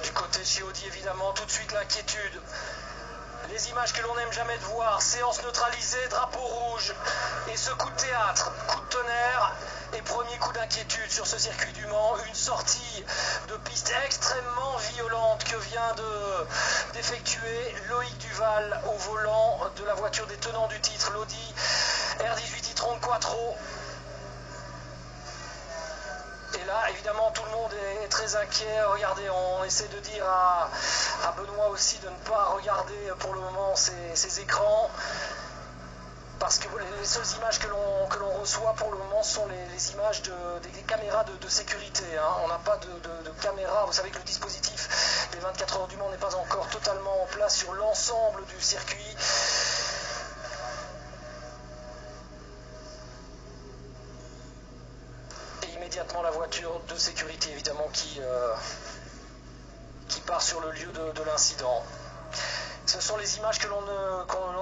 Du côté de chez Audi, évidemment, tout de suite l'inquiétude. Les images que l'on n'aime jamais de voir, séance neutralisée, drapeau rouge, et ce coup de théâtre, coup de tonnerre, et premier coup d'inquiétude sur ce circuit du Mans, une sortie de piste extrêmement violente que vient d'effectuer Loïc Duval au volant de la voiture des tenants du titre, l'Audi R18 e-tron Quattro. Et là, évidemment, tout le monde est très inquiet. Regardez, on essaie de dire à Benoît aussi de ne pas regarder pour le moment ces écrans. Parce que les seules images que l'on reçoit pour le moment sont les images des caméras de sécurité. Hein. On n'a pas de caméra. Vous savez que le dispositif des 24 heures du Mans n'est pas encore totalement en place sur l'ensemble du circuit. Immédiatement la voiture de sécurité évidemment qui part sur le lieu de l'incident. Ce sont les images que l'on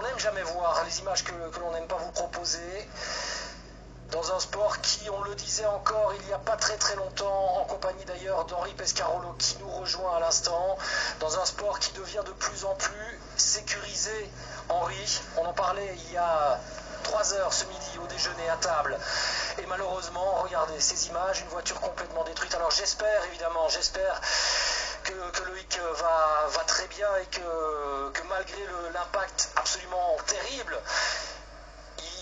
n'aime jamais voir, les images que l'on n'aime pas vous proposer. Dans un sport qui, on le disait encore il n'y a pas très longtemps, en compagnie d'ailleurs d'Henri Pescarolo qui nous rejoint à l'instant, dans un sport qui devient de plus en plus sécurisé. Henri, on en parlait il y a 3 heures ce midi au déjeuner à table. Et malheureusement, regardez ces images, une voiture complètement détruite. Alors j'espère que Loïc va très bien et que malgré l'impact absolument terrible,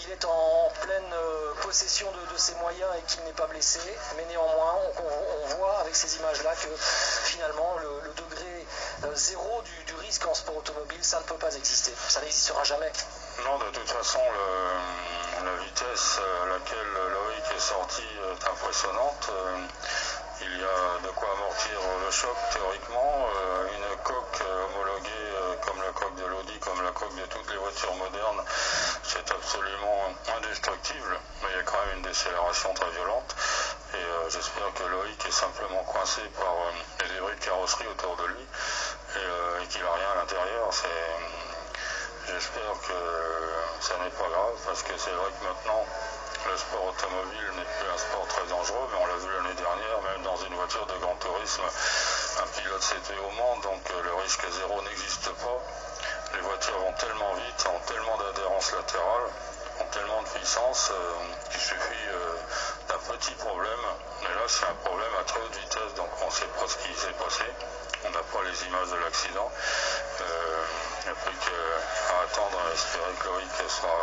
il est en pleine possession de ses moyens et qu'il n'est pas blessé. Mais néanmoins, on voit avec ces images-là que finalement le degré zéro du risque en sport automobile, ça ne peut pas exister. Ça n'existera jamais. Non, de toute façon, la vitesse à laquelle Loïc est sorti est impressionnante. Il y a de quoi amortir le choc théoriquement. Une coque homologuée comme la coque de l'Audi, comme la coque de toutes les voitures modernes, c'est absolument indestructible, mais il y a quand même une décélération très violente. Et j'espère que Loïc est simplement coincé par les débris de carrosserie autour de lui et qu'il n'a rien à l'intérieur. J'espère que ça n'est pas grave, parce que c'est vrai que maintenant, le sport automobile n'est plus un sport très dangereux, mais on l'a vu l'année dernière, même dans une voiture de grand tourisme, un pilote s'est tué au Mans, donc le risque zéro n'existe pas. Les voitures vont tellement vite, ont tellement d'adhérence latérale, ont tellement de puissance qu'il suffit d'un petit problème. Mais là, c'est un problème à très haute vitesse, donc on ne sait pas ce qui s'est passé. On n'a pas les images de l'accident. Il n'y a plus qu'à attendre et espérer que Loïc sera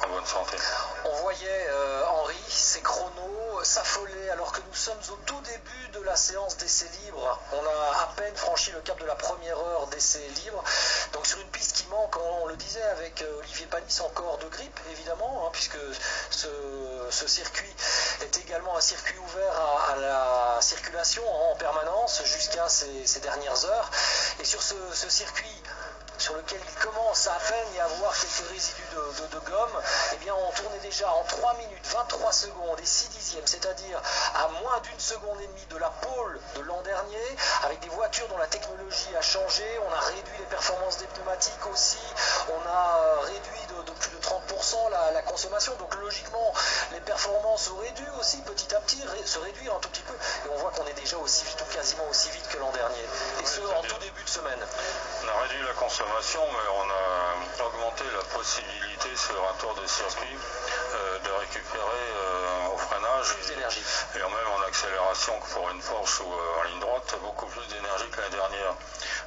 en bonne santé. On voyait Henri, ses chronos s'affoler alors que nous sommes au tout début de la séance d'essai libre. On a à peine franchi le cap de la première heure d'essai libre. Donc sur une piste qui manque, on le disait avec Olivier Panis, encore de grippe évidemment, hein, puisque ce circuit est également un circuit ouvert à la circulation en permanence jusqu'à ces dernières heures. Et sur ce circuit sur lequel il commence à peine y avoir quelques résidus de gomme, eh bien on tournait déjà en 3 minutes 23 secondes et 6 dixièmes, c'est-à-dire à moins d'1 seconde et demie de la pole de l'an dernier, avec des voitures dont la technologie a changé. On a réduit les performances des pneumatiques aussi, on a réduit de plus de 30% la consommation, donc logiquement les performances auraient dû aussi petit à petit se réduire un tout petit peu, et on voit qu'on est déjà aussi vite ou quasiment aussi vite que l'an dernier, et ce en tout début de semaine. On a réduit la consommation, mais on a augmenté la possibilité sur un tour de circuit de récupérer au freinage plus d'énergie, et même en accélération que pour une Porsche ou en ligne droite, beaucoup plus d'énergie que l'année dernière.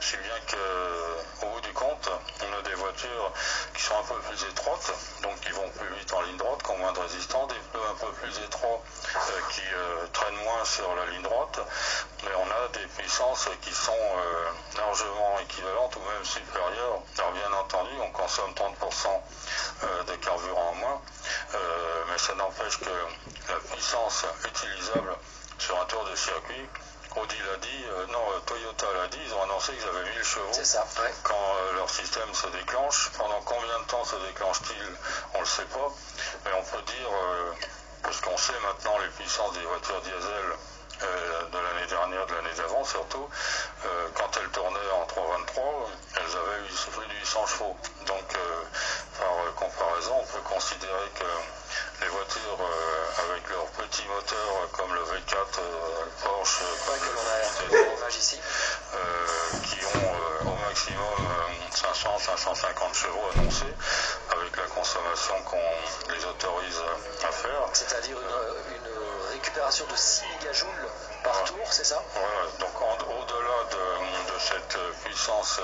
Si bien qu'au bout du compte, on a des voitures qui sont un peu plus étroites, donc qui vont plus vite en ligne droite, qui ont moins de résistance, des pneus un peu plus étroits qui traînent moins sur la ligne droite, mais on a des puissances qui sont largement équivalentes ou même supérieures. Alors bien entendu, on consomme 30% de carburant en moins, mais ça n'empêche que la puissance utilisable sur un tour de circuit, Audi l'a dit, Toyota l'a dit, ils ont annoncé qu'ils avaient 1000 chevaux. C'est ça, ouais. Quand leur système se déclenche. Pendant combien de temps se déclenche-t-il? On ne le sait pas, mais on peut dire, parce qu'on sait maintenant les puissances des voitures diesel de l'année dernière, de l'année d'avant surtout, quand elles tournaient en 323, elles avaient plus de 800 chevaux. Donc par comparaison, on peut considérer que les voitures avec leur petit petits moteurs comme le V4 Porsche que l'on a l'image ici, qui ont au maximum 500-550 chevaux annoncés, avec la consommation qu'on les autorise à faire. C'est-à-dire une récupération de 6 mégajoules par tour, c'est ça? Voilà, donc au-delà de cette puissance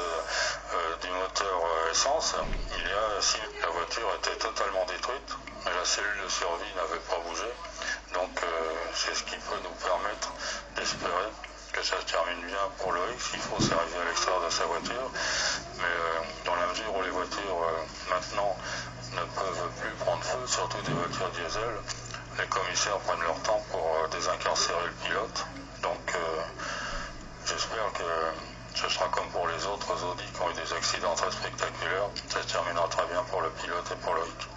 du moteur essence, il y a, si la voiture était totalement détruite, et la cellule de survie n'avait pas bougé, donc c'est ce qui peut nous permettre d'espérer que ça se termine bien pour Loïc. Il faut s'arriver à l'extérieur de sa voiture, mais dans la mesure où les voitures maintenant ne peuvent plus prendre feu, surtout des voitures diesel, les commissaires prennent leur temps pour désincarcérer le pilote. Donc j'espère que ce sera comme pour les autres Audi qui ont eu des accidents très spectaculaires. Ça se terminera très bien pour le pilote et pour Loïc.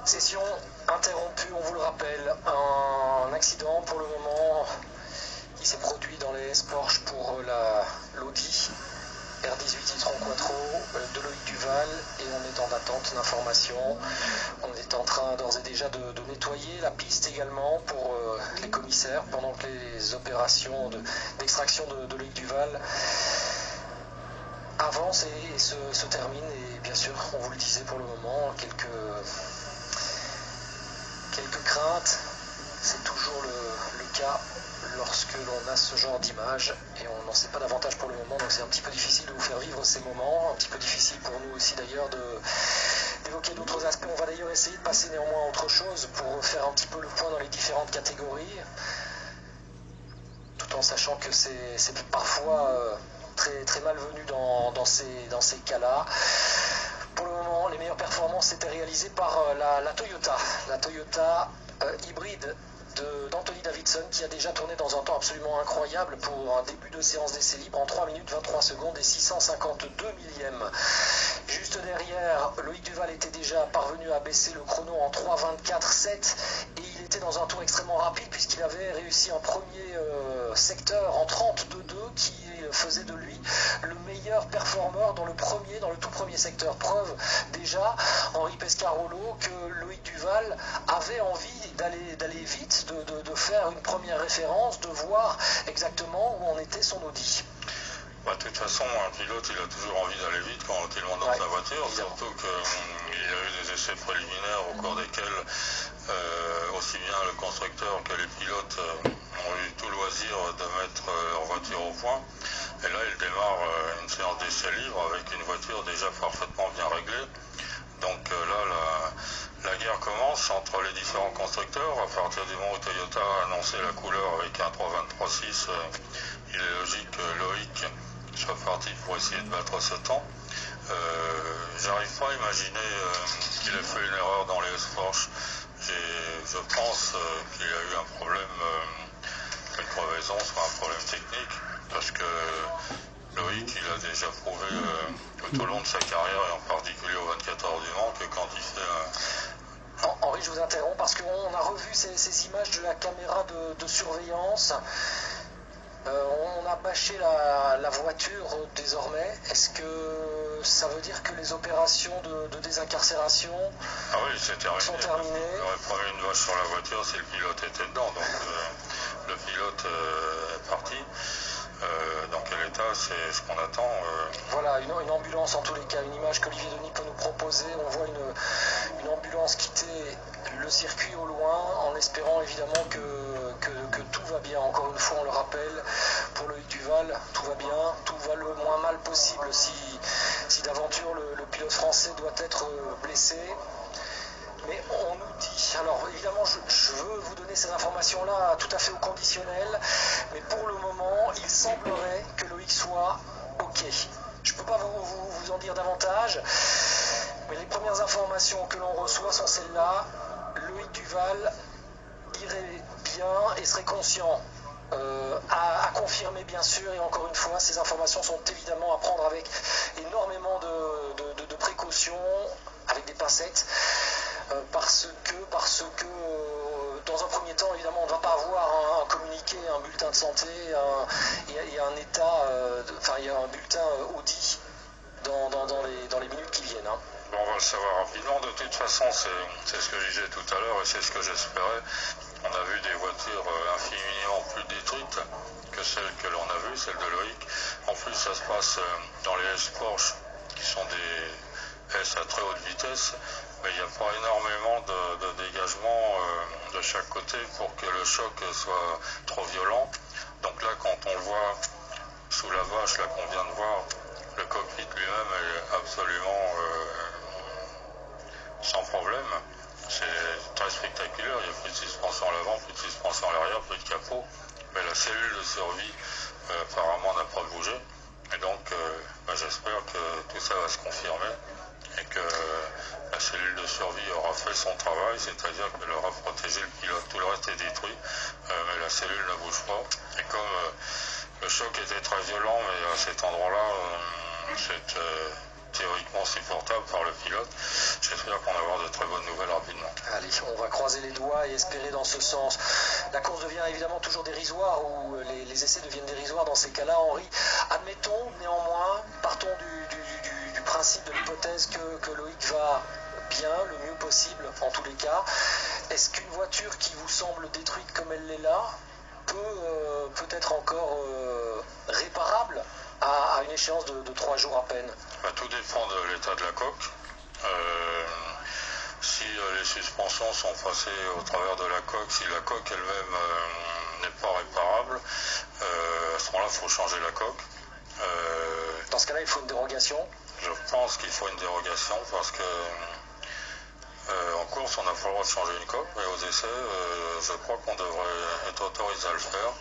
Session interrompue, on vous le rappelle, un accident pour le moment qui s'est produit dans les S-Porsche pour l'Audi R18 e-tron Quattro de Loïc Duval, et on est en attente d'informations. On est en train d'ores et déjà de nettoyer la piste également pour les commissaires pendant que les opérations d'extraction de Loïc Duval avancent et se terminent. Et bien sûr, on vous le disait pour le moment, quelques craintes, c'est toujours le cas lorsque l'on a ce genre d'image, et on n'en sait pas davantage pour le moment, donc c'est un petit peu difficile de vous faire vivre ces moments, un petit peu difficile pour nous aussi d'ailleurs d'évoquer d'autres aspects. On va d'ailleurs essayer de passer néanmoins à autre chose pour faire un petit peu le point dans les différentes catégories, tout en sachant que c'est parfois très, très malvenu dans ces cas-là. Pour le moment, les meilleures performances étaient réalisées par la Toyota hybride d'Anthony Davidson, qui a déjà tourné dans un temps absolument incroyable pour un début de séance d'essai libre en 3 minutes 23 secondes et 652 millièmes. Juste derrière, Loïc Duval était déjà parvenu à baisser le chrono en 3,24,7 et il était dans un tour extrêmement rapide puisqu'il avait réussi un premier secteur en 32,2 qui faisait de lui le meilleur performeur dans le tout premier secteur. Preuve déjà, Henri Pescarolo, que Loïc Duval avait envie d'aller vite, de faire une première référence, de voir exactement où en était son Audi. De toute façon, un pilote, il a toujours envie d'aller vite quand il monte dans sa voiture, surtout qu'il y a eu des essais préliminaires au cours desquels aussi bien le constructeur que les pilotes ont eu tout loisir de mettre leur voiture au point. Et là, il démarre une séance d'essai libre avec une voiture déjà parfaitement bien réglée. Donc là, la guerre commence entre les différents constructeurs. À partir du moment où Toyota a annoncé la couleur avec un 3.23.6, il est logique que Loïc soit parti pour essayer de battre ce temps. J'arrive pas à imaginer qu'il ait fait une erreur dans les S-Porsche. Je pense qu'il y a eu un problème, une crevaison, soit un problème technique, parce que Loïc, il a déjà prouvé tout au long de sa carrière, et en particulier au 24 heures du Mans, que quand il fait Henri, je vous interromps parce qu'on a revu ces images de la caméra de surveillance. On a bâché la voiture désormais. Est-ce que ça veut dire que les opérations de désincarcération sont terminées? Il aurait pas mis une vache sur la voiture si le pilote était dedans. Donc le pilote est parti. Dans quel état, c'est ce qu'on attend. Voilà, une ambulance en tous les cas, une image qu'Olivier Denis peut nous proposer. On voit une ambulance quitter le circuit au loin, en espérant évidemment que tout va bien. Encore une fois, on le rappelle, pour Loïc Duval, tout va bien, tout va le moins mal possible si d'aventure le pilote français doit être blessé. Mais on nous dit, alors évidemment je veux vous donner ces informations-là tout à fait au conditionnel, mais pour le moment il semblerait que Loïc soit OK. Je ne peux pas vous en dire davantage, mais les premières informations que l'on reçoit sont celles-là. Loïc Duval irait bien et serait conscient à confirmer bien sûr, et encore une fois, ces informations sont évidemment à prendre avec énormément de précautions, avec des pincettes, parce que dans un premier temps, évidemment, on ne va pas avoir un communiqué, un bulletin de santé et un état, il y a un bulletin audit dans les minutes qui viennent. Bon, on va le savoir rapidement. De toute façon, c'est ce que je disais tout à l'heure et c'est ce que j'espérais. On a vu des voitures infiniment plus détruites que celles que l'on a vues, celles de Loïc. En plus, ça se passe dans les S Porsche, qui sont des S à très haute vitesse, mais il n'y a pas énormément de dégagement de chaque côté pour que le choc soit trop violent. Donc là, quand on le voit sous la vache, là qu'on vient de voir, le cockpit lui-même est absolument sans problème. C'est très spectaculaire, il n'y a plus de suspension à l'avant, plus de suspension à l'arrière, plus de capot, mais la cellule de survie apparemment n'a pas bougé, et donc j'espère que tout ça va se confirmer et que la cellule de survie aura fait son travail, c'est-à-dire qu'elle aura protégé le pilote. Tout le reste est détruit, mais la cellule ne bouge pas, et comme le choc était très violent, mais à cet endroit-là, c'est théoriquement supportable par le pilote. J'espère qu'on va avoir de très bonnes nouvelles rapidement. Allez, on va croiser les doigts et espérer dans ce sens. La course devient évidemment toujours dérisoire, ou les essais deviennent dérisoires dans ces cas-là, Henri. Admettons néanmoins, partons du principe, de l'hypothèse que Loïc va bien, le mieux possible en tous les cas. Est-ce qu'une voiture qui vous semble détruite comme elle l'est là peut être encore réparable à une échéance de 3 jours à peine? Tout dépend de l'état de la coque. Si les suspensions sont passées au travers de la coque, si la coque elle-même n'est pas réparable, à ce moment-là, il faut changer la coque. Dans ce cas-là, il faut une dérogation? Je pense qu'il faut une dérogation parce que en course, on n'a pas le droit de changer une coque, mais aux essais, je crois qu'on devrait être autorisé à le faire.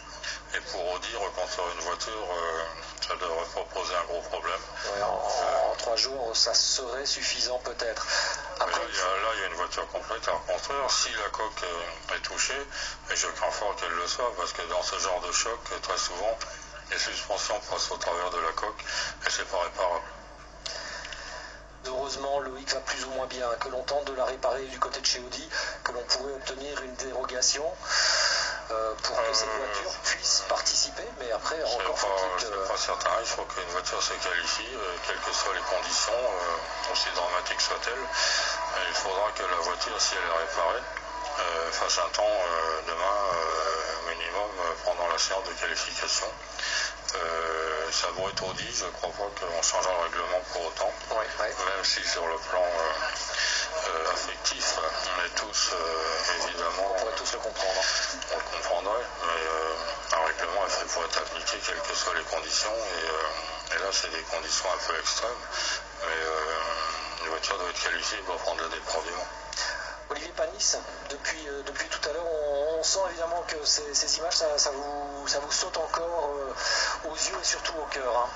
Et pour Audi, reconstruire une voiture, ça devrait pas poser un gros problème. Ouais, en 3 jours, ça serait suffisant peut-être. Après, là, il y a une voiture complète à reconstruire. Si la coque est touchée, et je crains fort qu'elle le soit, parce que dans ce genre de choc, très souvent, les suspensions passent au travers de la coque et c'est pas réparable. Heureusement, Loïc va plus ou moins bien, que l'on tente de la réparer du côté de chez Audi, que l'on pourrait obtenir une dérogation pour que cette voiture puisse participer, mais après, encore faut-il que... C'est pas certain, il faut qu'une voiture se qualifie, quelles que soient les conditions, aussi dramatiques soient-elles. Il faudra que la voiture, si elle est réparée, fasse un temps demain minimum pendant la séance de qualification. Ça vaut être Audi, je ne crois pas qu'on changera le règlement pour autant, même si sur le plan affectif, on est tous évidemment... On pourrait tous le comprendre. On le comprendrait, mais un règlement est fait pour être appliqué quelles que soient les conditions, et là c'est des conditions un peu extrêmes, mais une voiture doit être qualifiée pour prendre le départ du Mans. Olivier Panis, depuis tout à l'heure, on sent évidemment que ces images, ça vous saute encore aux yeux et surtout au cœur. Hein.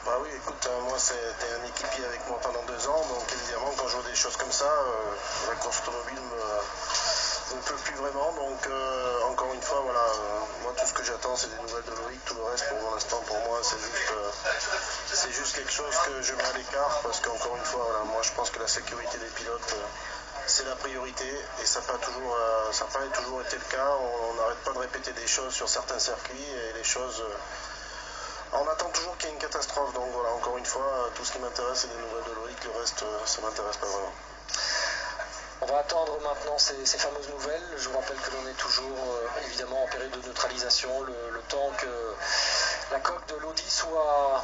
Bah oui, écoute, moi c'était un équipier avec moi pendant 2 ans, donc évidemment quand je vois des choses comme ça, la course automobile ne peut plus vraiment, donc encore une fois, voilà, moi tout ce que j'attends c'est des nouvelles de Loïc, tout le reste pour l'instant pour moi c'est juste quelque chose que je mets à l'écart, parce qu'encore une fois, voilà, moi je pense que la sécurité des pilotes c'est la priorité, et ça n'a pas toujours été le cas. On n'arrête pas de répéter des choses sur certains circuits, et les choses... on attend toujours qu'il y ait une catastrophe, donc voilà, encore une fois, tout ce qui m'intéresse c'est des nouvelles de Loïc, le reste ça m'intéresse pas vraiment. On va attendre maintenant ces fameuses nouvelles. Je vous rappelle que l'on est toujours évidemment en période de neutralisation, le temps que la coque de l'Audi soit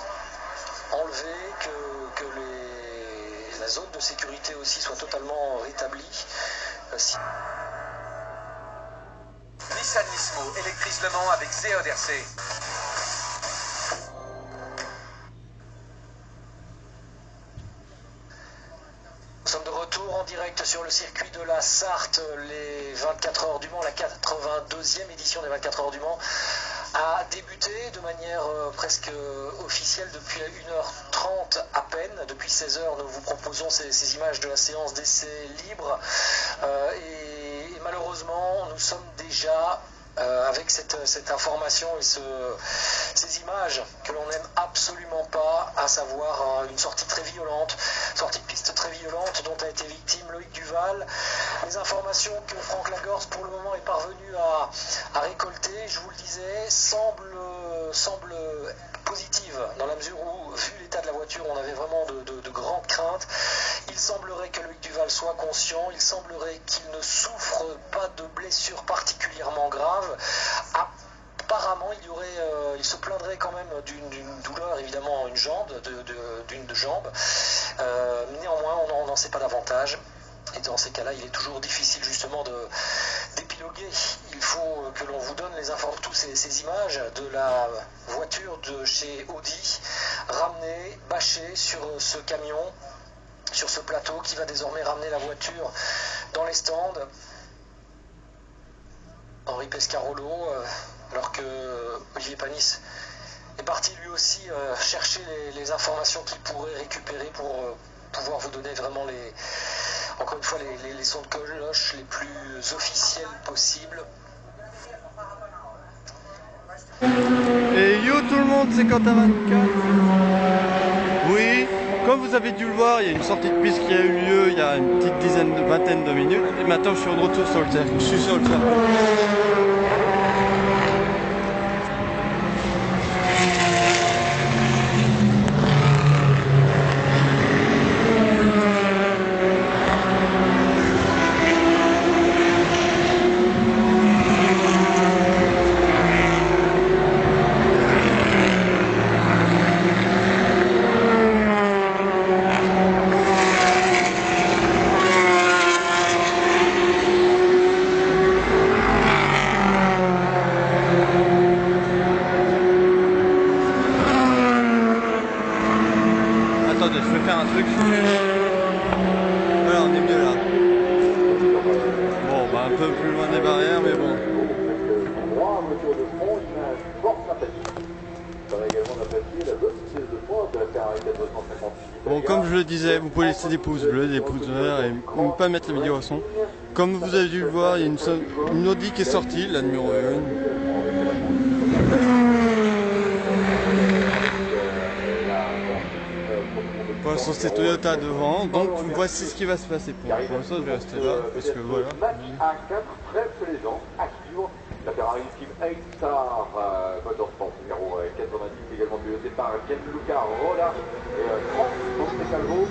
enlevée, que la zone de sécurité aussi soit totalement rétablie. Nissan Nismo électrise Le Mans avec CEDRC. Nous sommes de retour en direct sur le circuit de la Sarthe, les 24 heures du Mans, la 82e édition des 24 heures du Mans a débuté de manière presque officielle depuis 1h30 à peine. Depuis 16h, nous vous proposons ces images de la séance d'essai libre et malheureusement, nous sommes déjà avec cette information et ces images que l'on n'aime absolument pas, à savoir une sortie de piste très violente dont a été victime Loïc Duval. Les informations que Franck Lagorce pour le moment est parvenu à récolter, je vous le disais, semblent positives dans la mesure où, vu l'état de la voiture, on avait vraiment de grandes craintes. Il semblerait que Loïc Duval soit conscient, il semblerait qu'il ne souffre pas de blessures particulièrement graves. Apparemment, il se plaindrait quand même d'une douleur, évidemment, d'une jambe. Néanmoins, on n'en sait pas davantage. Et dans ces cas-là, il est toujours difficile justement d'épiloguer. Il faut que l'on vous donne toutes ces images de la voiture de chez Audi, ramenée, bâchée sur ce camion, sur ce plateau qui va désormais ramener la voiture dans les stands. Henri Pescarolo, alors que Olivier Panis est parti lui aussi chercher les informations qu'il pourrait récupérer pour pouvoir vous donner vraiment encore une fois les sons de cloche les plus officiels possibles. Et yo tout le monde, c'est Quentin 24. Oui, comme vous avez dû le voir, il y a une sortie de piste qui a eu lieu il y a une petite vingtaine de minutes. Et maintenant je suis de retour sur le cercle. Je suis sur le cercle. Attendez, je vais faire un truc. Voilà, on est mieux là. Bon, bah un peu plus loin des barrières, mais bon. Bon, comme je le disais, vous pouvez laisser des pouces bleus, des pouces verts et ne pas mettre la vidéo à son. Comme vous avez dû le voir, il y a une Audi qui est sortie, la numéro 1. Pour l'instant c'est Toyota devant, donc voici ce qui va se passer pour l'instant. Je vais rester là parce que voilà. Match A4 très plaisant à suivre. La Ferrari Team 8 Star Motorsport numéro 90, également piloté par Gianluca Rolla et Franck Montecalvo.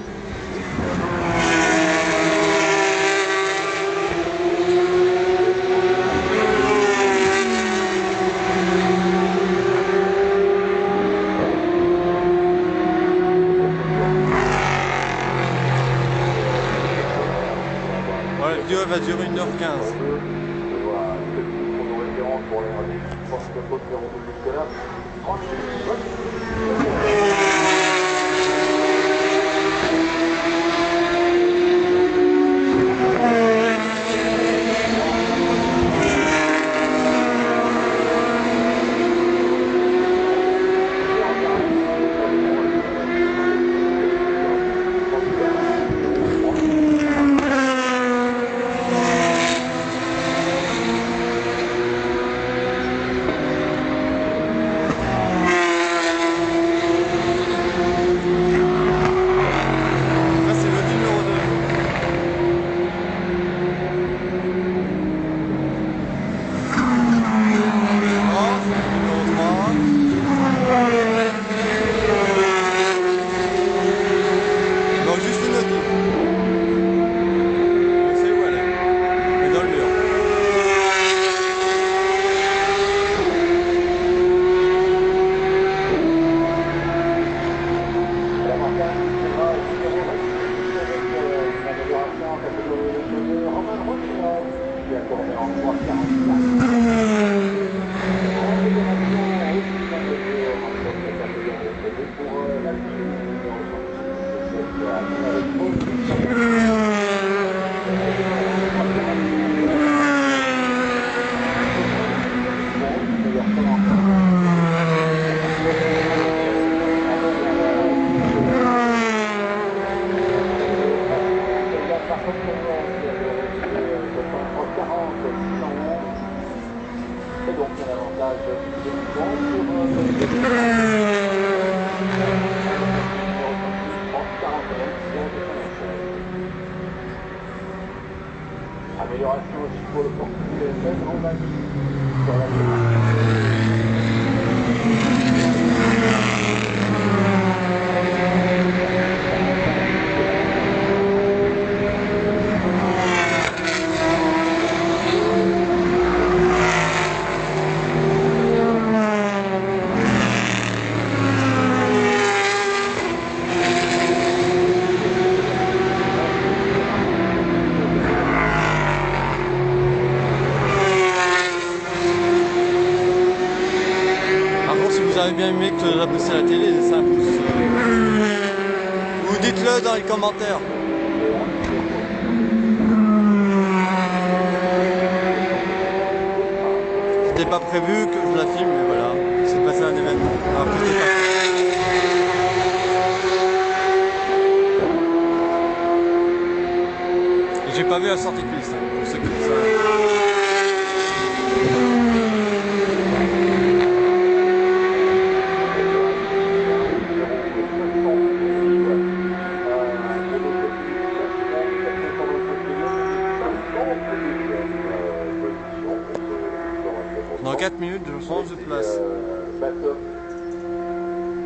La vidéo va durer 1h15. Amélioration aussi pour le porte-clés TSN en Asie sur la ligne. Vous avez bien aimé que j'apprécie la télé, laissez un pouce. Ou dites-le dans les commentaires. C'était pas prévu que je la filme, mais voilà, c'est passé un événement. Alors que c'était pas... Et j'ai pas vu la sortie de piste, pour ceux qui le savent. Dans 4 minutes, je change de place.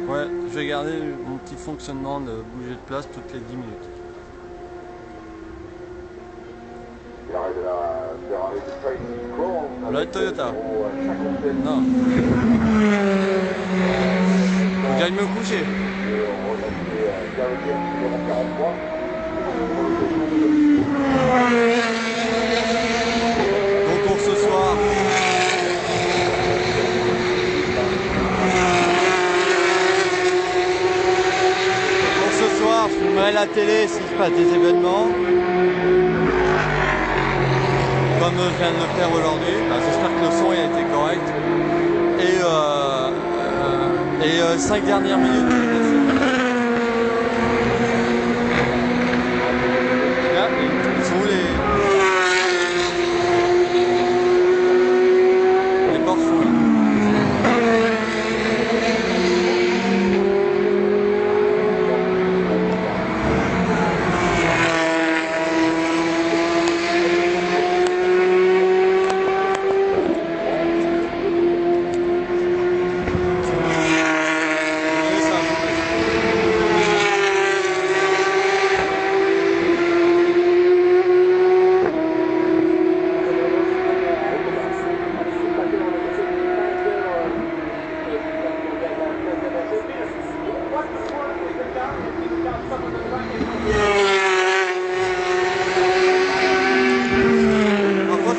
Ouais, je vais garder mon petit fonctionnement de bouger de place toutes les 10 minutes. Là, Toyota. Non. Faut que j'aille me coucher. Donc pour ce soir, je filmerai la télé s'il se passe des événements, comme je viens de le faire aujourd'hui. J'espère que le son a été correct. Et 5 dernières minutes. Là, ils sont où les portes sont là.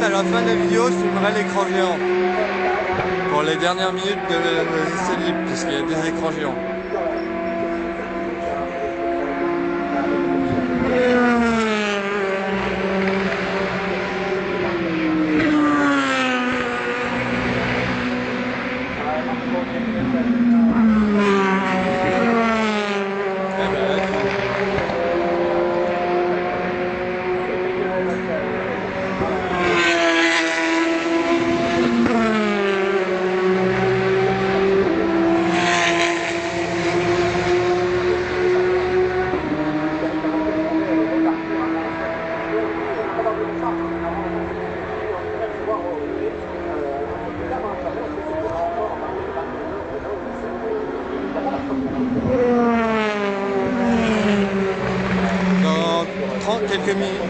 À la fin de la vidéo, je filmerai l'écran géant pour les dernières minutes de l'essai libre, puisqu'il y a des écrans géants.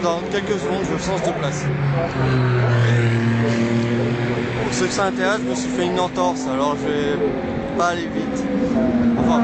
Dans quelques secondes, je change de place. Pour ceux que ça intéresse, je me suis fait une entorse, alors je vais pas aller vite. Enfin.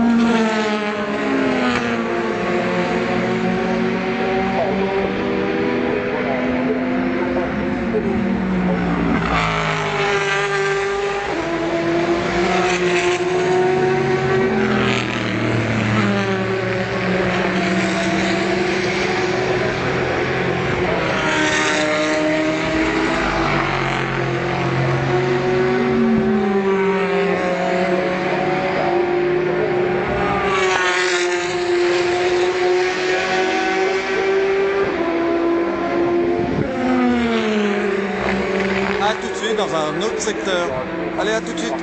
Dans un autre secteur. Allez, à tout de suite.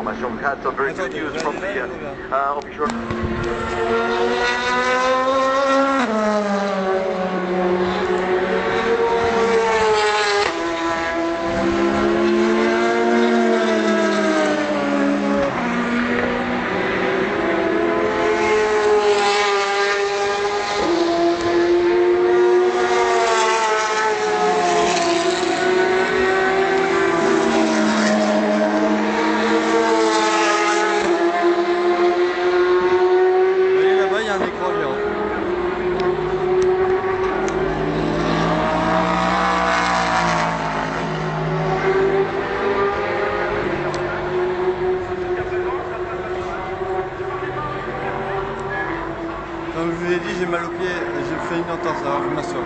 information. We've had some very good news from the offshore. Comme je vous ai dit, j'ai mal au pied et j'ai fait une entorse, alors je m'assois.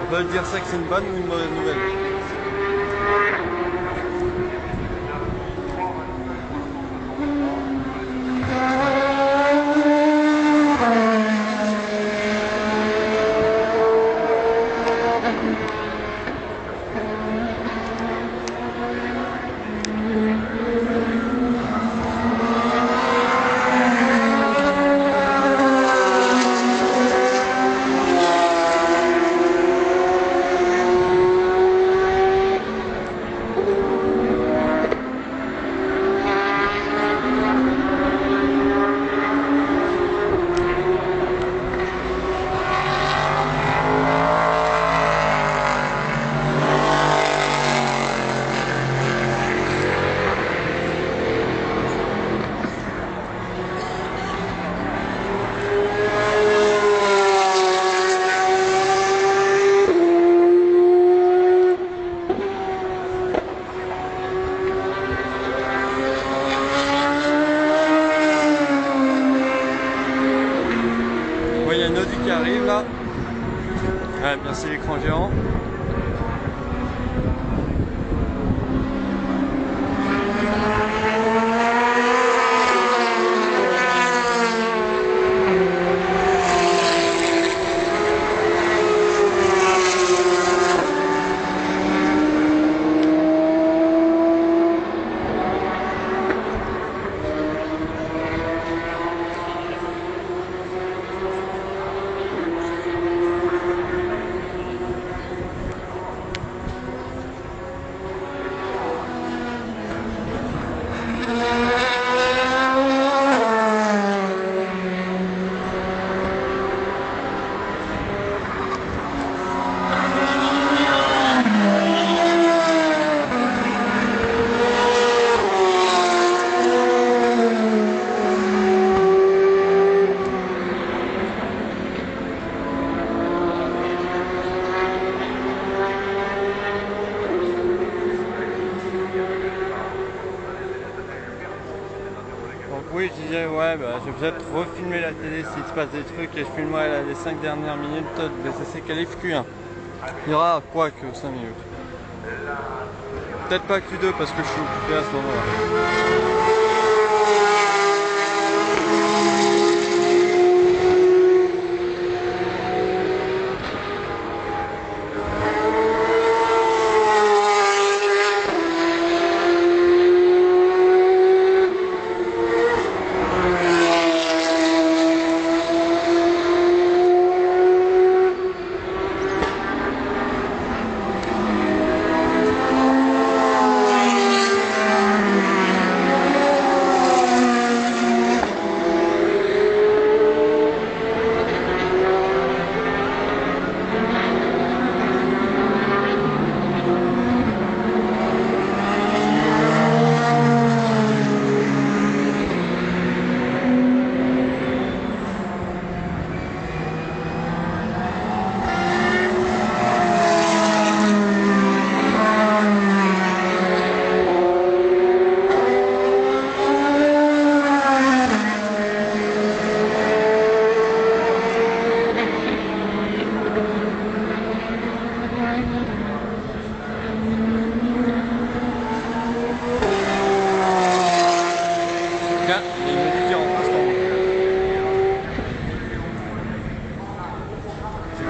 On peut dire ça que c'est une bonne ou une mauvaise nouvelle? Il y a une Audi qui arrive là. Ouais, bien c'est l'écran géant. Oui, je disais, ouais, bah, je vais peut-être refilmer la télé s'il se passe des trucs et je filmerai les 5 dernières minutes des essais qualif Q1. Il y aura quoi que 5 minutes. Peut-être pas Q2 parce que je suis occupé à ce moment-là.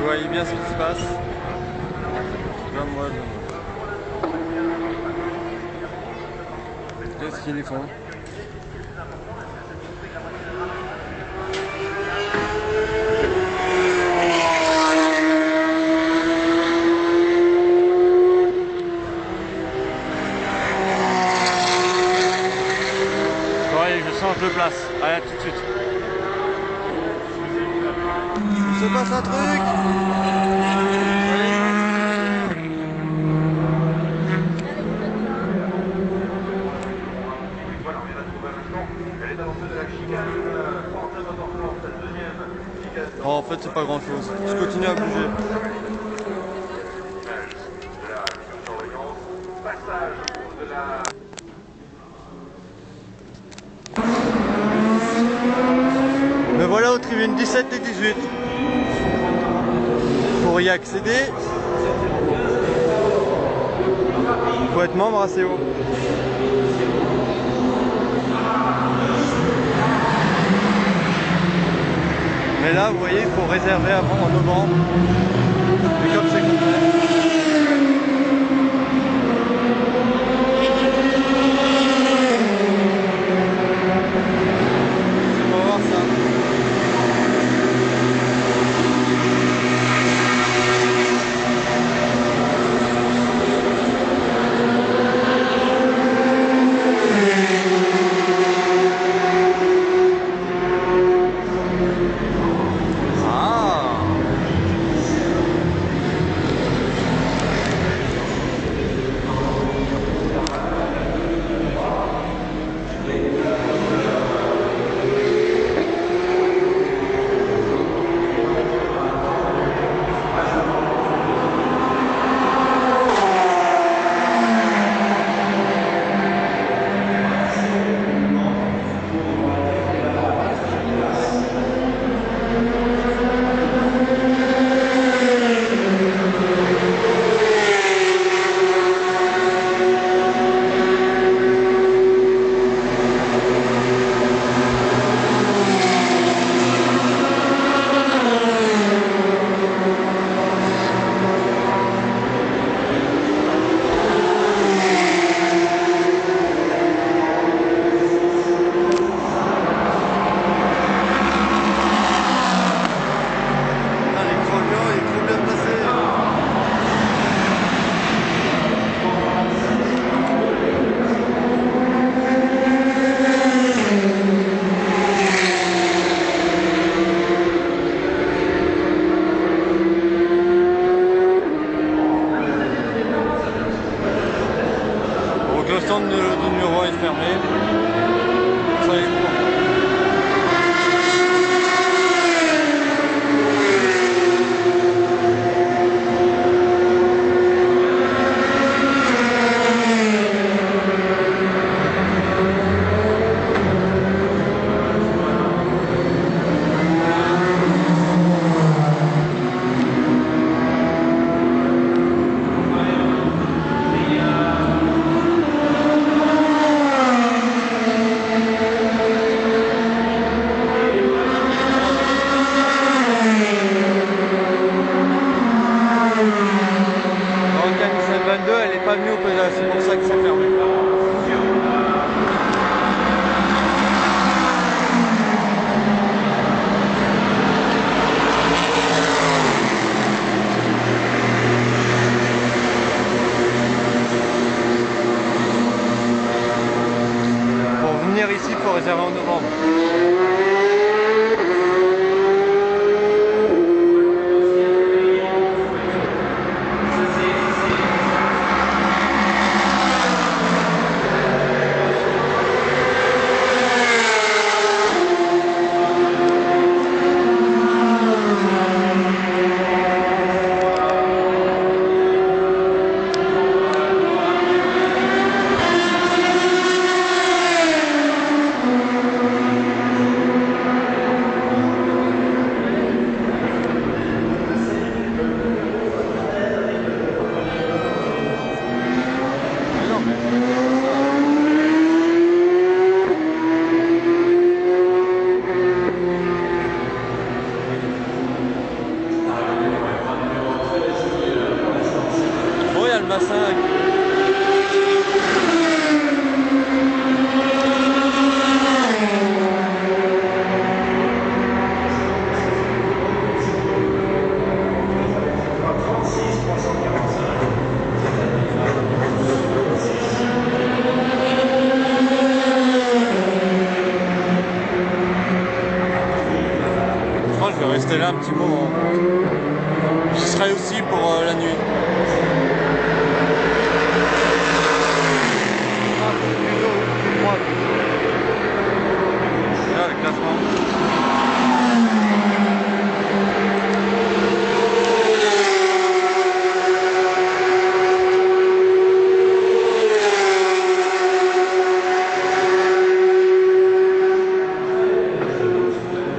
Vous voyez bien ce qui se passe. Là, moi, qu'est-ce qu'ils font? Allez, je change de place. Allez, à tout de suite. Il se passe un truc. Voilà, on vient de trouver un instant. Elle est à l'entrée de la chicane. Français Motorsport, cette deuxième chicane. Oh, en fait, c'est pas grand chose. Je continue à bouger. De la surveillance. Passage de la. Me voilà aux tribunes 17 et 18. Pour y accéder, il faut être membre assez haut. Mais là, vous voyez, il faut réserver avant en novembre. Et comme c'est complet. Le stand de numéro 1 est fermé. Ça y est, bon. la 5. Je vais rester là un petit moment. J'y serai aussi pour la nuit. Là, le classement.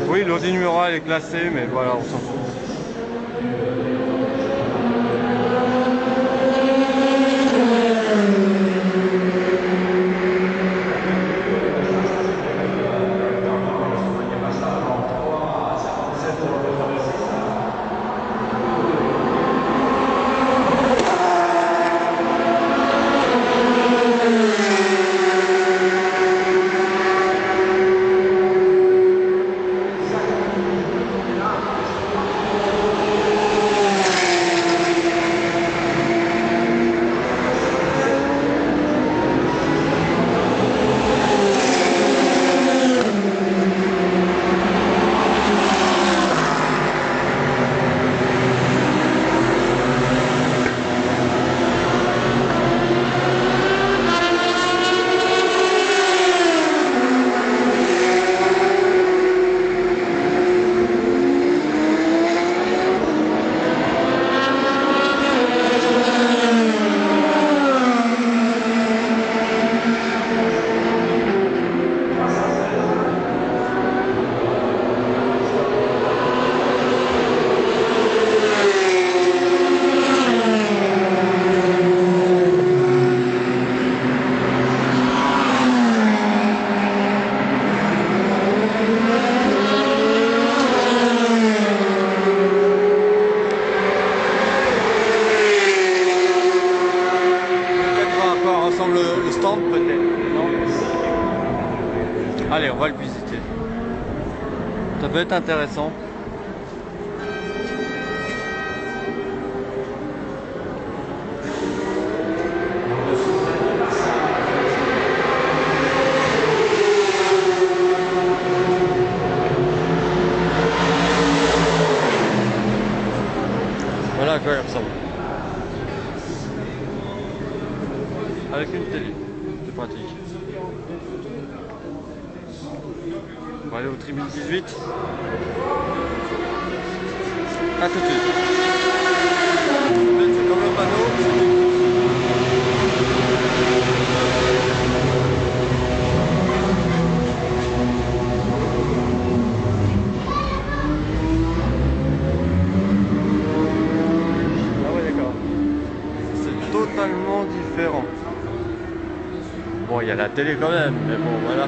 Oui, l'Audi numéro 1 est classé, mais voilà, on s'en fout. Le stand peut-être, non? Allez, on va le visiter. Ça peut être intéressant. Voilà à quoi il ressemble. Avec une télé, c'est pratique. On va aller au tribune 18. A tout de suite. C'est comme le panneau. Ah ouais, d'accord. C'est totalement différent. Bon, il y a la télé quand même, mais bon, voilà.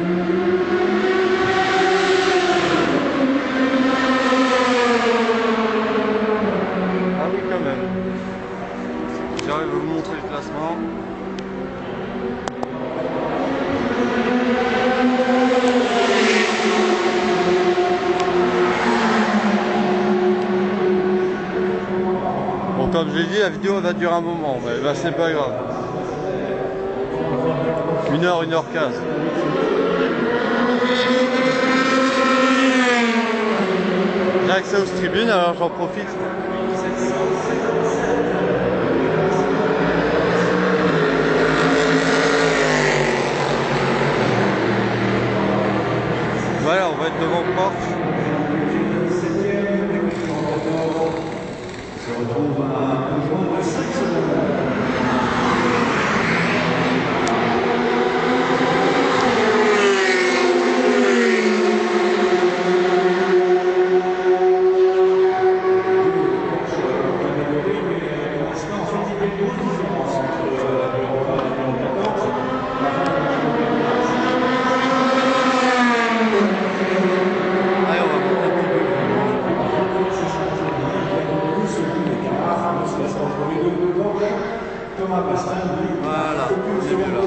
Ah oui, quand même. J'arrive à vous montrer le classement. Bon, comme je l'ai dit, la vidéo va durer un moment, mais là, c'est pas grave. 1h, 1h15. J'ai accès aux tribunes, alors j'en profite. Voilà, on va être devant Porsche. On se retrouve à 5 secondes. Voilà, c'est mieux là.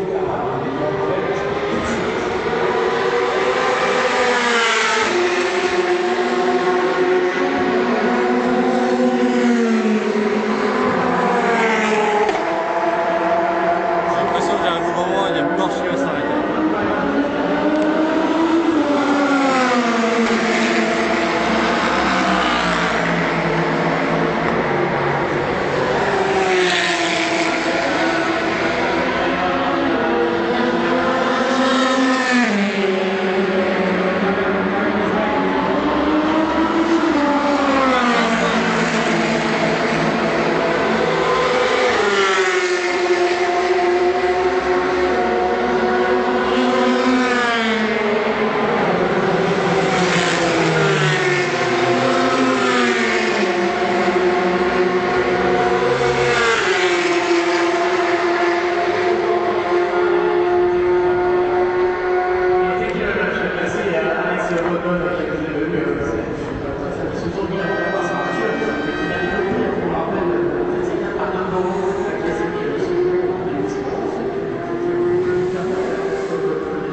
J'ai l'impression qu'il y a un moment, il y a une marche qui va s'arrêter.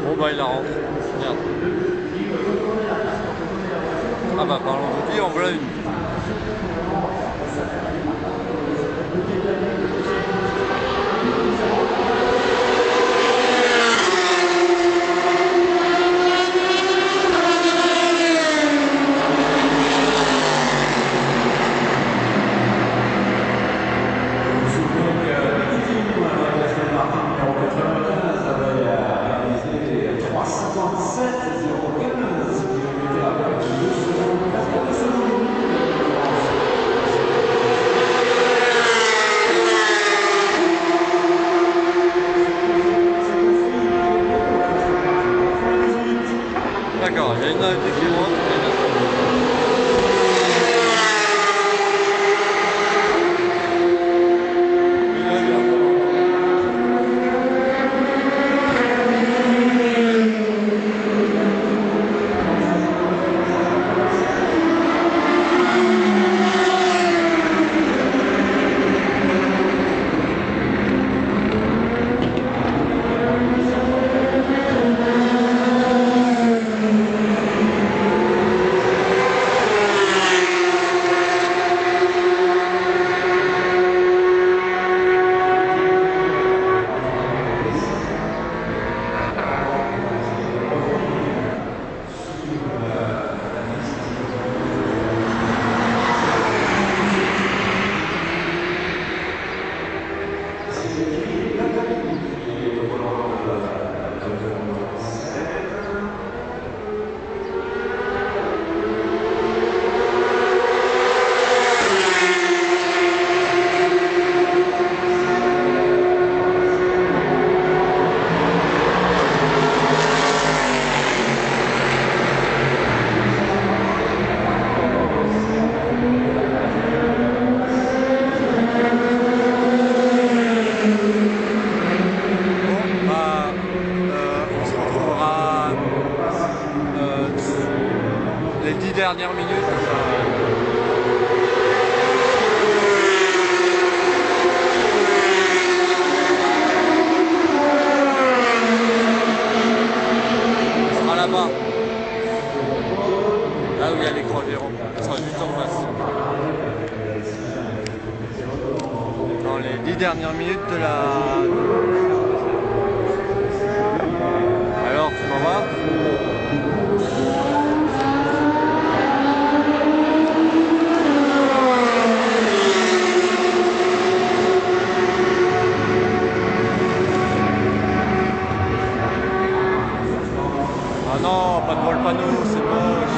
Bon bah il la rentre. Merde. Ah bah parlons d'outils, en voilà une. D'accord, il y a une navette qui rentre. Les 10 dernières minutes. Ce sera là-bas. Là où il y a l'écran Jérôme. Ce sera juste en face. Dans les 10 dernières minutes de la... Alors, tu m'en vas ? Ah non, pas devant le panneau, c'est moche.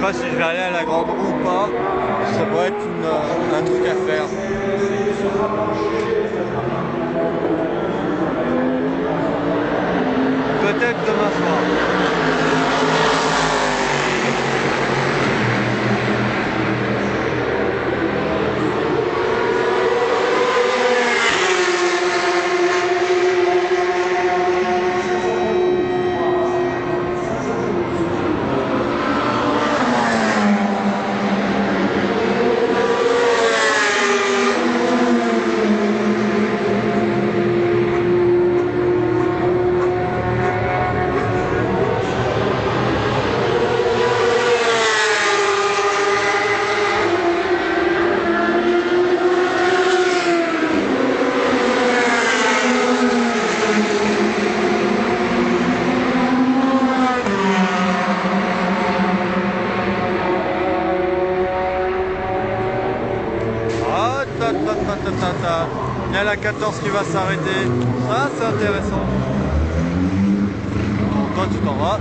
pas si je vais aller à la grande roue ou pas. Ça pourrait être un truc à faire. Peut-être demain soir. Il y a la 14 qui va s'arrêter. Ça, c'est intéressant. Bon, toi, tu t'en vas.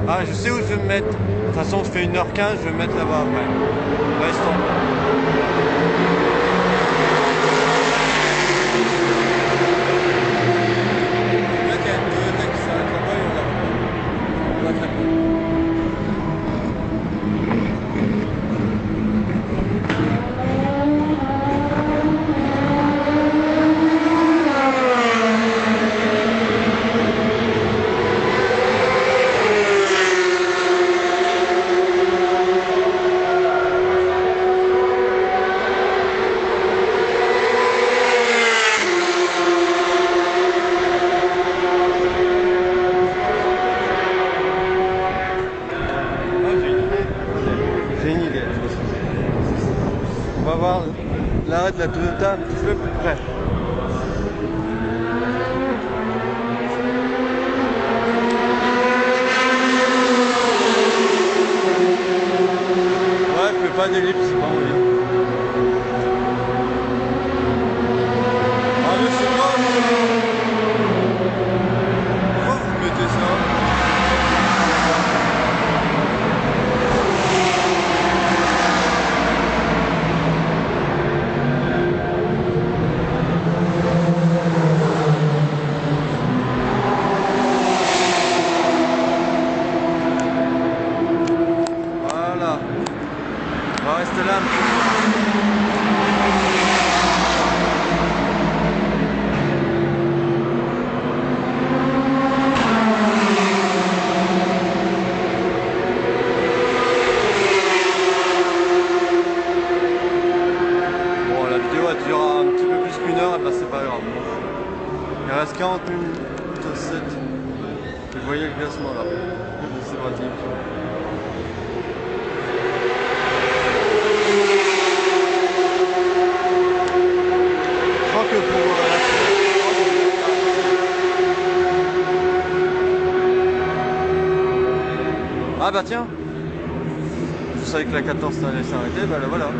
Ah, je sais où je vais me mettre. De toute façon, je fais 1h15, je vais me mettre là-bas après. Restons. Là, il y a une Toyota qui s'arrête là-bas et on va attraper. On va voir l'arrêt de la Toyota un petit peu plus près. Ouais, je fais pas d'ellipse, c'est pas envie. Ah mais c'est quoi ça? Pourquoi vous mettez ça? On va rester là un petit peu. Bon, la vidéo elle durera un petit peu plus qu'une heure, et ben c'est pas grave. Il reste 40 minutes 7. Vous voyez le classement là. C'est pratique. Que pour ah bah tiens, je savais que la 14 allait s'arrêter, bah là voilà.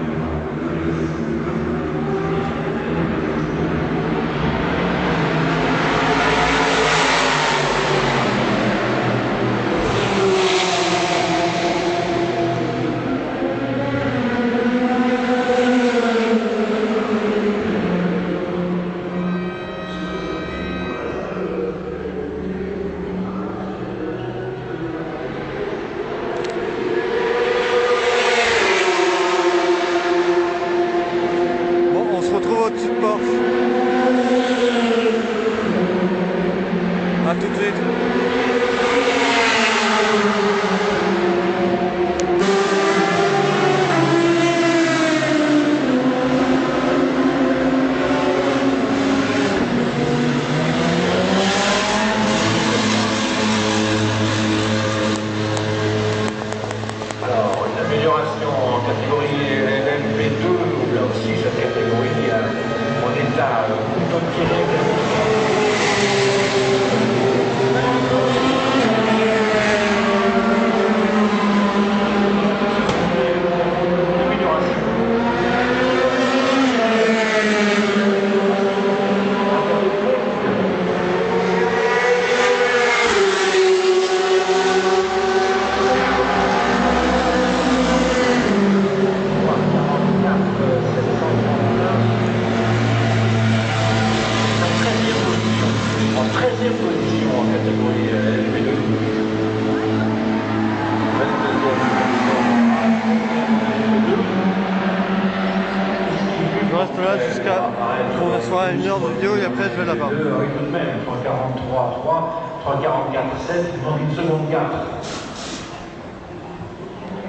vidéo et après je vais là-bas. Avec tout de même 3,43, 3, 3,44, 7, il manque une seconde 4.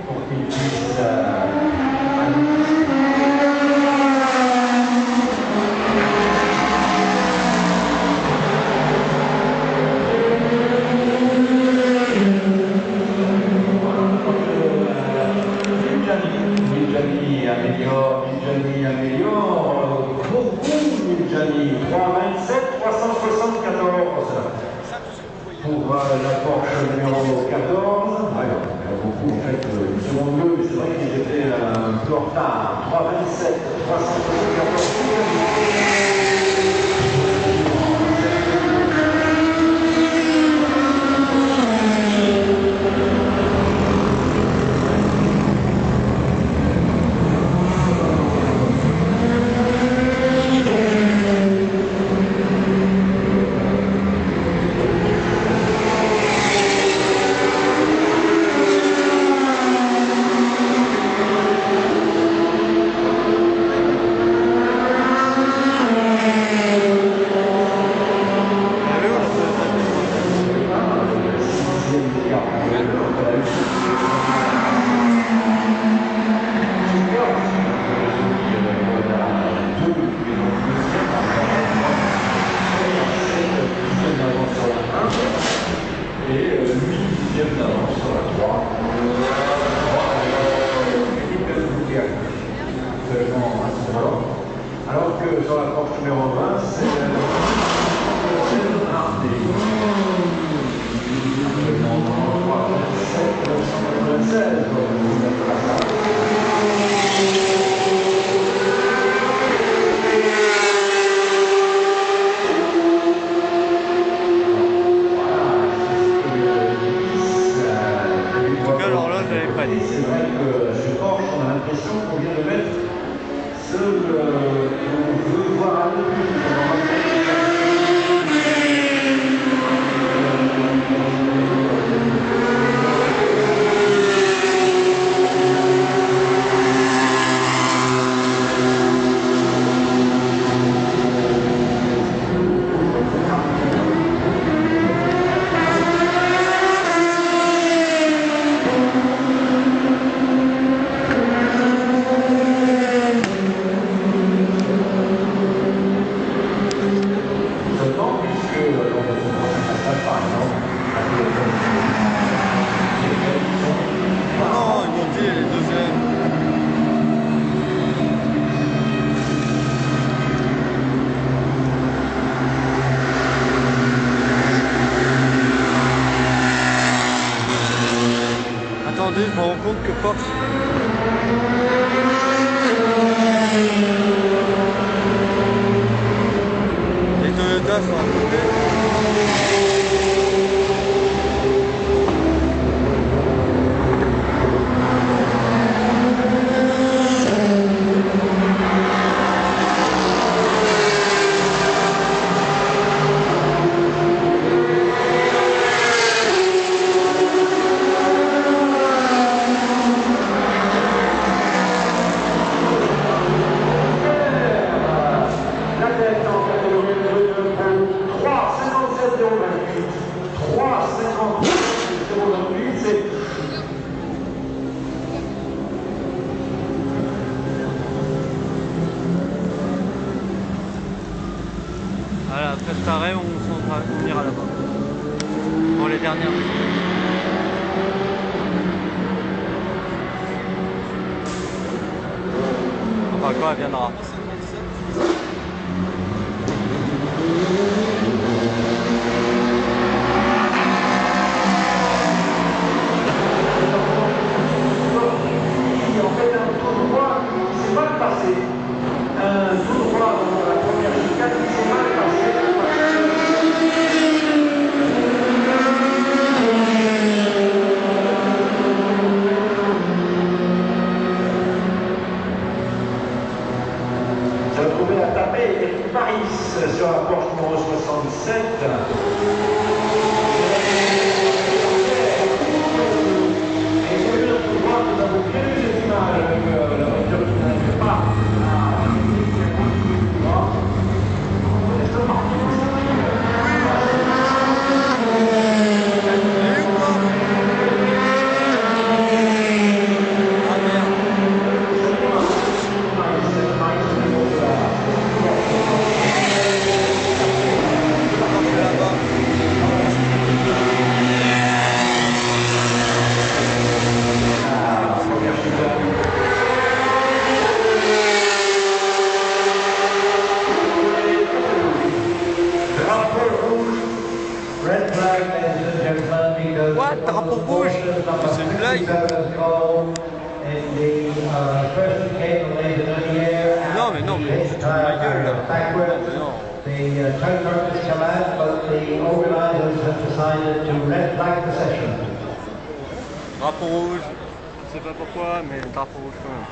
Pour qu'il puisse améliore beaucoup. Ninjani 3,27, 374 pour la Porsche numéro 14. Alors, beaucoup en fait, une seconde 2, c'est vrai qu'ils étaient un peu en retard. 3,27, 374. Alors que sur la Porsche numéro 20, c'est alors là, j'avais pas dit. C'est vrai que chez Porsche, on a l'impression qu'on vient de mettre ce qu'on veut voir un peu plus. Attendez, je me rends compte que Porsche... Les Toyota sont à côté. Voilà, après cet arrêt, on ira là-bas. Pour les dernières. Enfin, quand elle viendra. What? Drapeau rouge? C'est une blague? Non mais non, mais c'est ma gueule là. Non. Drapeau rouge, je sais pas pourquoi, mais drapeau rouge quand même.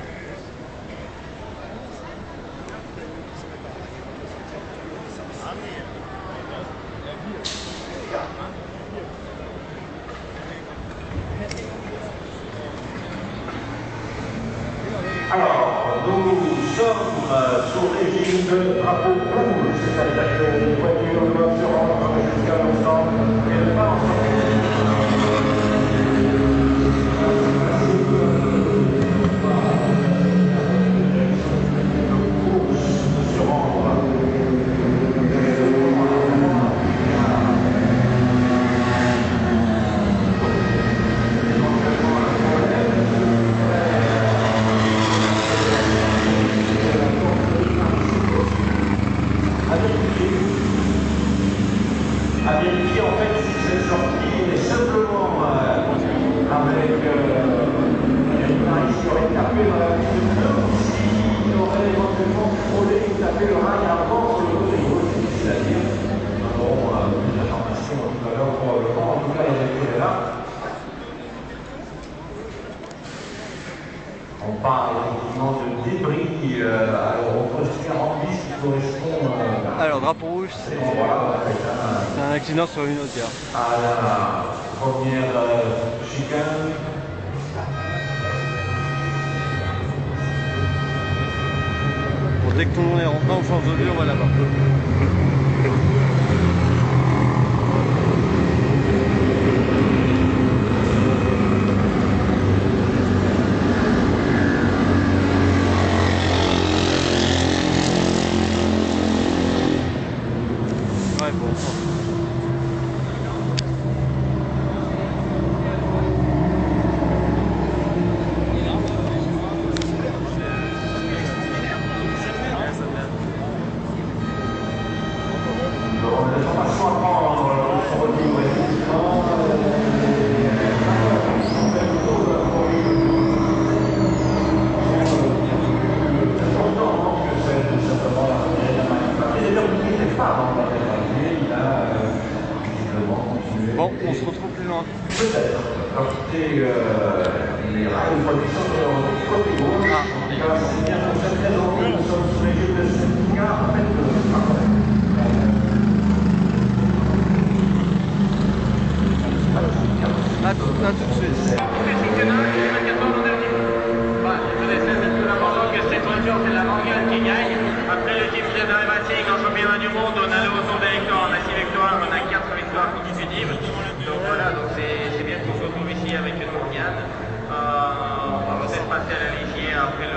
Alors, nous sommes sous régime de drapeau rouge, c'est-à-dire que les voitures doivent se rendre jusqu'à l'ensemble et ne pas en sortir. À vérifier en fait si cette sortie est simplement avec une rail qui aurait tapé dans la piste de pneu ou s'il aurait éventuellement frôlé ou tapé le rail avant sur le côté gauche, c'est difficile à dire. Nous aurons plus d'informations tout à l'heure probablement, en tout cas les effets là. On parle effectivement de débris, alors on peut se faire en piste qui correspond alors drapeau rouge, c'est un accident sur une autre gare. À la première chicane. Bon, dès que tout le monde est rentré, on change de vue, on va là-bas. Ouais, bon. Bon, on se retrouve plus loin. Peut-être. Alors, quitter les rails de production sur le côté gauche. Car c'est bien pour cette raison que nous sommes sous les yeux de cette gare. En fait, à tout de suite. C'est l'avant-garde qui gagne. Après le team Fiat Racing en championnat du monde, on a le retour d'électron, on a 6 victoires, on a 4 victoires consécutives. Donc voilà, donc c'est bien qu'on se retrouve ici avec Morgane. On va peut-être passer à la lichier après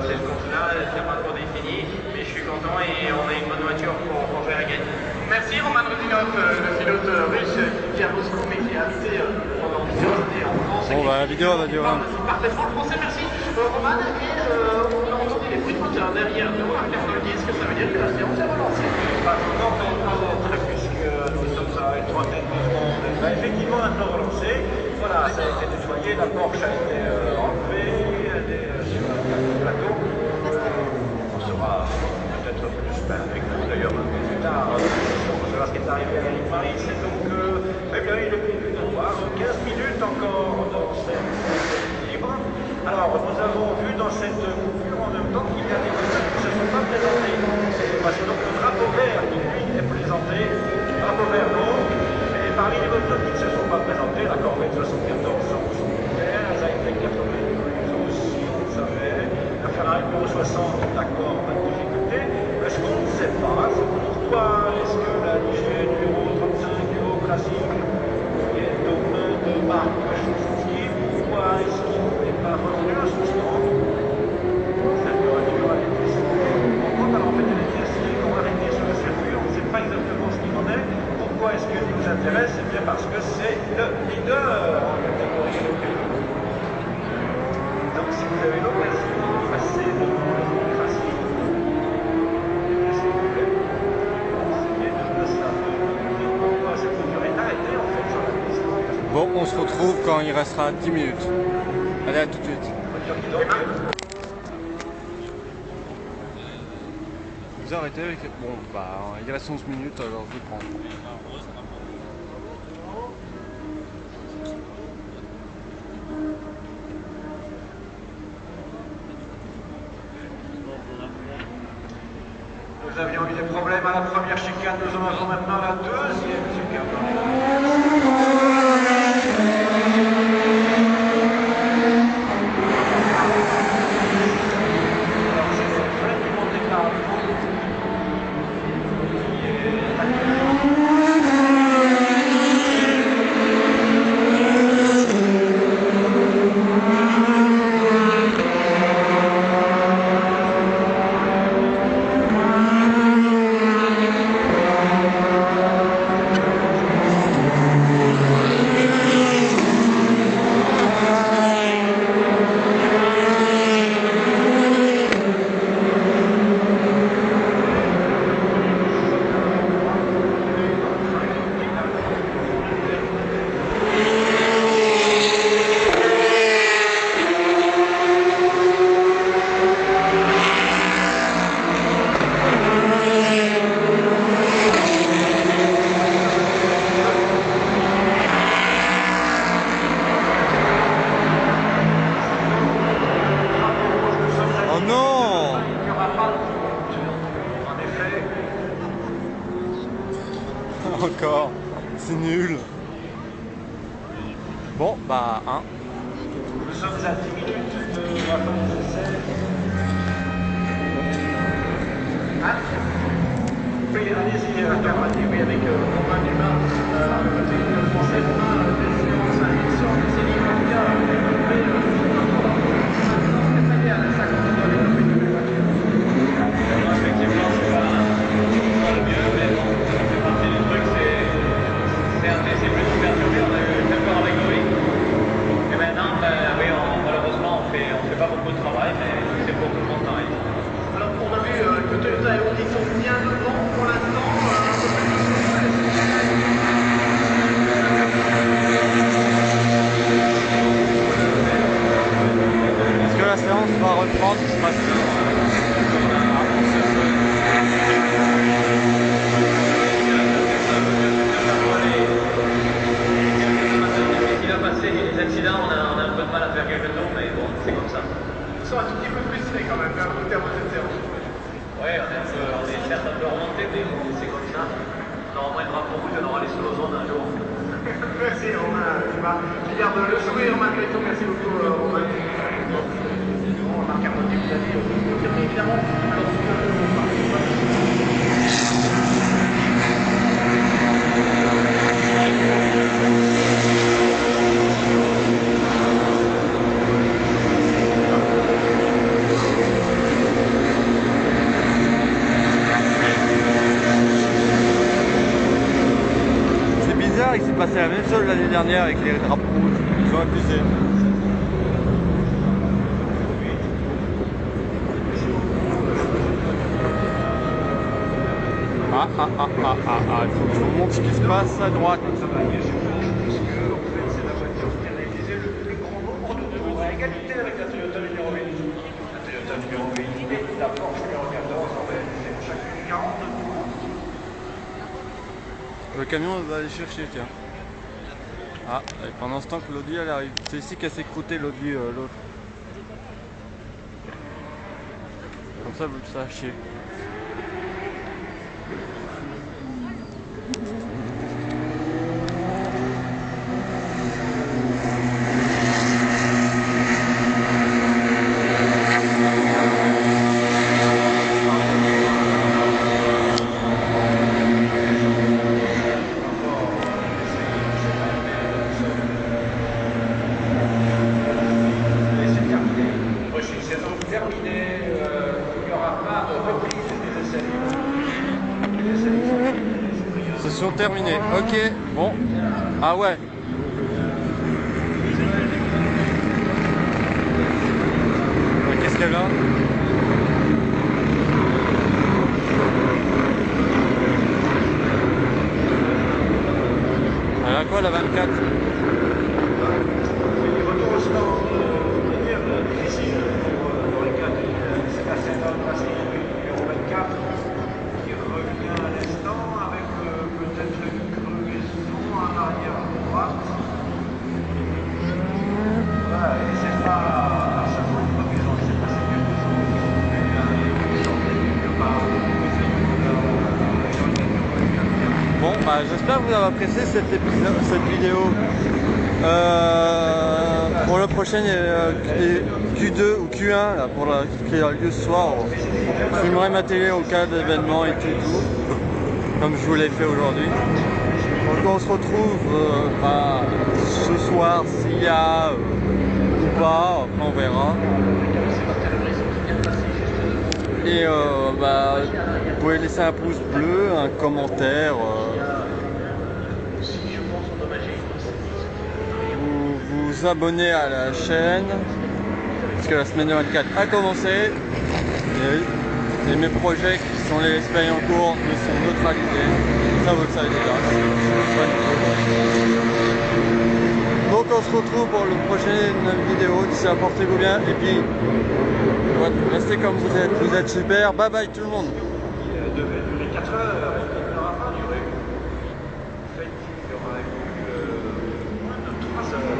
cette course-là, c'est pas trop défini, mais je suis content et on a une bonne voiture pour faire la gagne. Merci Roman Ruzinov, le pilote russe qui a Moscou mais qui a habité pendant plusieurs années en France. Bon bah la vidéo va durer. Parfaitement le français, merci Roman. Et on a entendu les bruits de moteur derrière nous, un quart de disque, ça veut dire que la séance est relancée. Non, peut-être, puisque nous sommes à une trentaine de secondes. Ça a effectivement un peu relancé. Voilà, ça a été nettoyé, la Porsche a été enlevée, elle est sur un plateau. On sera peut-être plus avec nous d'ailleurs un peu plus tard. On verra ce qui est arrivé à la ligne Paris. C'est donc, eh bien, il est prévu de voir 15 minutes encore dans cette libre. Alors, nous avons vu dans cette coupure en même temps qu'il y a des voitures qui ne se sont pas présentées. Parce que donc le drapeau vert qui lui est présenté, drapeau vert non, mais parmi les voitures qui ne se sont pas présentées, la Corvette 74 la Zytec 92 aussi, on le savait, la Ferrari Euro 60, d'accord, pas de difficulté. Ce qu'on ne sait pas, c'est pourquoi est-ce que la Ligier numéro 35 Euro classique est aux mains de Marc Chouchowski, pourquoi est-ce qu'il n'est pas revenu à son stand? Cette voiture a été alors en fait elle est ainsi qu'on va arrêter sur le circuit, on ne sait pas exactement ce qu'il en est. Pourquoi est-ce qu'il nous intéresse? C'est bien parce que c'est le leader en catégorie locale. Donc si vous avez l'occasion de passer devant le démocratie, s'il vous plaît, essayez de savoir pourquoi cette voiture est arrêtée en fait sur la Bon, on se retrouve quand il restera 10 minutes. Allez, à tout de suite. Vous arrêtez avec... Bon, bah, il reste 11 minutes, alors je vais prendre. Nous avions eu des problèmes à la première chicane, nous en avons maintenant la deuxième chicane. Alors j'ai fait du Monte Carlo. Encore, c'est nul. Bon, bah, 1. Nous sommes à 10 minutes de la fin de l'essai. Oui, allez-y, Carmani, oui, avec Romain Dumas, côté français, Romain, des séances, sur l'essai libre, en tout cas, développé, très bien, ça continue à développer de nouvelles voitures. Effectivement, c'est pas le mieux, mais bon, ça fait partie du truc, c'est plutôt perturbé, on a eu d'accord avec Loïc. Et maintenant, ben, oui, malheureusement, on fait pas beaucoup de travail, mais c'est pour tout le monde pareil. Alors, on a vu que Toyota et Audi sont bien devant pour l'instant. Est-ce que la séance va reprendre? Il a passé les accidents, on a un peu de mal à faire quelques tours, mais bon, c'est comme ça. Ils sont un tout petit peu frustrés quand même, au terme de cette séance. Oui, on est certes un peu remonté, mais bon, c'est comme ça. On aura moins de drapeaux rouges, on aura les solo zones un jour. Merci Romain, tu gardes le sourire malgré tout, merci beaucoup Romain. Bon, Marc Carmotti vous a dit, évidemment, C'est bizarre, il s'est passé la même chose l'année dernière avec les drapeaux rouges. Ils ont abusé. Il faut que je vous montre ce qui se passe à droite. ça va aller, je pense que en fait, c'est la voiture qui a réalisé le plus grand nombre de tours à égalité avec la Toyota numéro 8. La Toyota numéro 8 et la Porsche numéro 14 ont réalisé chacune 42 tours. Le camion va aller chercher, tiens. Ah, et pendant ce temps que l'Audi elle arrive. C'est ici qu'elle s'est croûtée l'Audi, l'autre. Comme ça vous le sachiez. Session terminée. Ok, bon. Ah ouais. Qu'est-ce qu'elle a? Elle a quoi la 24? j'espère que vous avez apprécié cette vidéo. Pour le prochain Q2 ou Q1 là, qui a lieu ce soir, je filmerai ma télé au cas d'événements et tout, comme je vous l'ai fait aujourd'hui. Donc on se retrouve ce soir s'il y a ou pas, après on verra. Et vous pouvez laisser un pouce bleu, un commentaire. Vous abonner à la chaîne parce que la semaine de 24 a commencé et mes projets qui sont les Let's Play en cours ne sont neutralisés. Ça vous le savez déjà. Donc on se retrouve pour la prochaine vidéo. D'ici là, portez-vous bien et puis restez comme vous êtes super. Bye bye tout le monde. Il devait durer 4 heures, il n'aura pas duré. En fait, il y aura eu moins de 3 heures.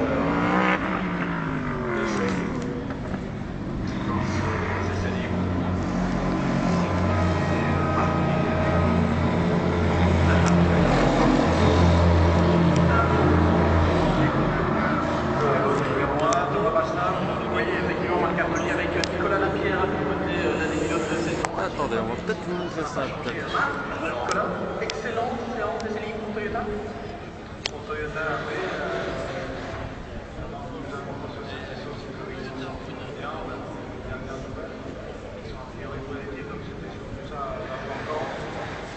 Attendez, on va peut-être vous montrer ça. Nicolas, excellente séance d'essai libre pour Toyota. Pour Toyota, oui.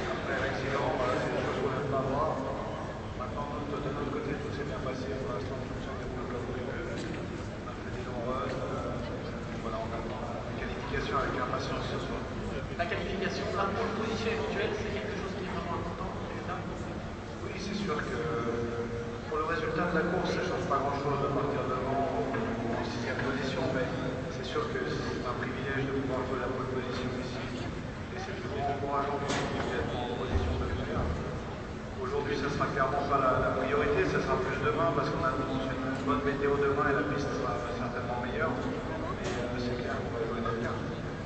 Après l'accident, c'est des choses qu'on n'aime pas voir. Maintenant, de notre côté, tout s'est bien passé. Pour l'instant, tout s'est bien comme prévu. On a fait des nombreuses. Voilà, on attend la qualification avec impatience ce soir. La qualification, la pole position éventuelle, c'est quelque chose qui est vraiment important pour Toyota. Oui, c'est sûr que pour le résultat de la course, ça ne change pas grand-chose de partir devant en 6e position, mais c'est sûr que c'est un privilège de pouvoir jouer la pole position ici. Et c'est toujours encourageant pour l'équipe d'être en position de le faire. Aujourd'hui, ça ne sera clairement pas la priorité, ça sera plus demain parce qu'on a une bonne météo demain et la piste sera certainement meilleure. Mais c'est clair qu'on va jouer dans le bien.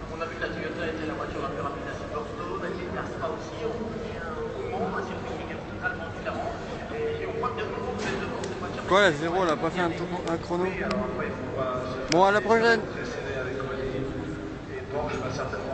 On a vu que la Toyota était la voiture la plus rapide à Silverstone, la Spa aussi, on vient au Mans, un circuit qui est totalement différent. Et on voit bien que vous êtes devant cette voiture. Quoi, la 0, elle a pas fait un chrono? Bon, à la prochaine. Et Porsche va certainement